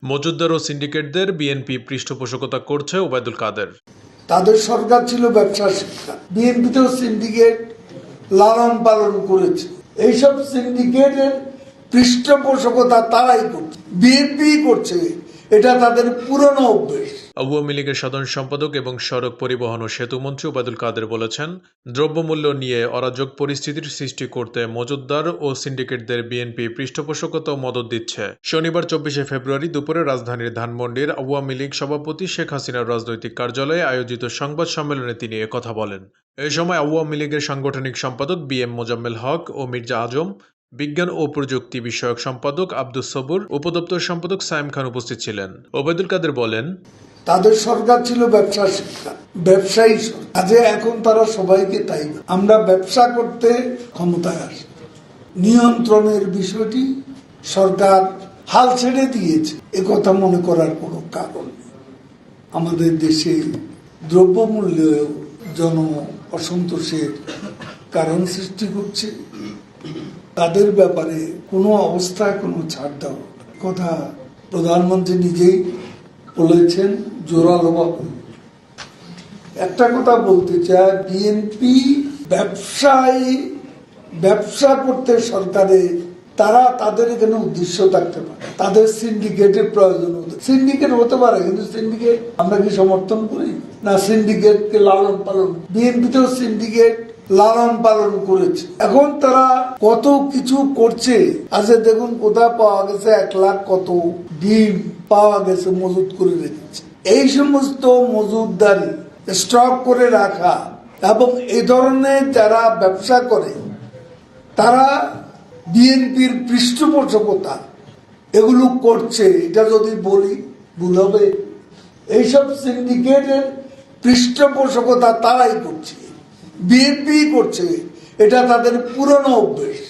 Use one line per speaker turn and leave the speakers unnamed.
মজুদ্দার ও সিন্ডিকেটদের BNP পৃষ্ঠপোষকতা করছে ওবায়দুল কাদের।
তাদের সরকার ছিল ব্যবসা শিক্ষা, বিএনপিতেও সিন্ডিকেট লালন পালন করেছে। এইসব সিন্ডিকেটের পৃষ্ঠপোষকতা তারাই করছে, বিএনপি করছে, এটা তাদের পুরনো অভ্যেস।
আওয়ামী লীগের সাধারণ সম্পাদক এবং সড়ক পরিবহন ও সেতু মন্ত্রী ওবায়দুল কাদের বলেছেন, দ্রব্যমূল্য নিয়ে অরাজক পরিস্থিতির সৃষ্টি করতে মজুদ্দার ও সিন্ডিকেটদের বিএনপি পৃষ্ঠপোষকতা ও মদত দিচ্ছে। শনিবার 24শে ফেব্রুয়ারি দুপুরে রাজধানীর ধানমন্ডির আওয়ামী লীগ সভাপতি শেখ হাসিনার রাজনৈতিক কার্যালয়ে আয়োজিত সংবাদ সম্মেলনে তিনি কথা বলেন। এই সময় আওয়ামী লীগের সাংগঠনিক সম্পাদক BM মোজাম্মেল হক ও মির্জা আজম, বিজ্ঞান ও প্রযুক্তি বিষয়ক সম্পাদক আব্দুস সবুর, উপদপ্তর সম্পাদক সাইম খান উপস্থিত ছিলেন। ওবায়দুল কাদের বলেন,
তাদের সরকার ছিল ব্যবসা শিক্ষা, ব্যবসায়ী আজ এখন তারা সবাইকে তাই না। আমরা ব্যবসা করতে ক্ষমতায় আসি, নিয়ন্ত্রণের বিষয়টি সরকার হাল ছেড়ে দিয়েছে, একথা মনে করার কোনো কারণ নেই। আমাদের দেশে দ্রব্যমূল্য জন অসন্তোষের কারণ সৃষ্টি করছে, তাদের ব্যাপারে কোনো অবস্থায় কোনো ছাড় দেওয়া কথা প্রধানমন্ত্রী নিজেই বলেছেন জোরালোভাবে। একটা কথা বলতে চাই, বিএনপি ব্যবসা করতে সরকারে তারা তাদের এখানে উদ্দেশ্য থাকতে পারে, তাদের সিন্ডিকেটের প্রয়োজন সিন্ডিকেট হতে পারে, কিন্তু সিন্ডিকেট আমরা কি সমর্থন করি না? সিন্ডিকেটকে লালন পালন, বিএনপিতেও সিন্ডিকেট লালন পালন করেছে। এখন তারা কত কিছু করছে। আজ দেখুন কোথায় পাওয়া গেছে 1 লাখ কত ডিম পাওয়া গেছে, মজুত করে রেখেছে। এই সমস্ত মজুতদারি স্টক করে রাখা এবং এই ধরনের যারা ব্যবসা করে তারা বিএনপির পৃষ্ঠপোষকতা এগুলো করছে। এটা যদি বলি ভুল হবে। এইসব সিন্ডিকেটের পৃষ্ঠপোষকতা তারাই করছে, বিএনপি করছে, এটা তাদের পুরনো অভ্যেস।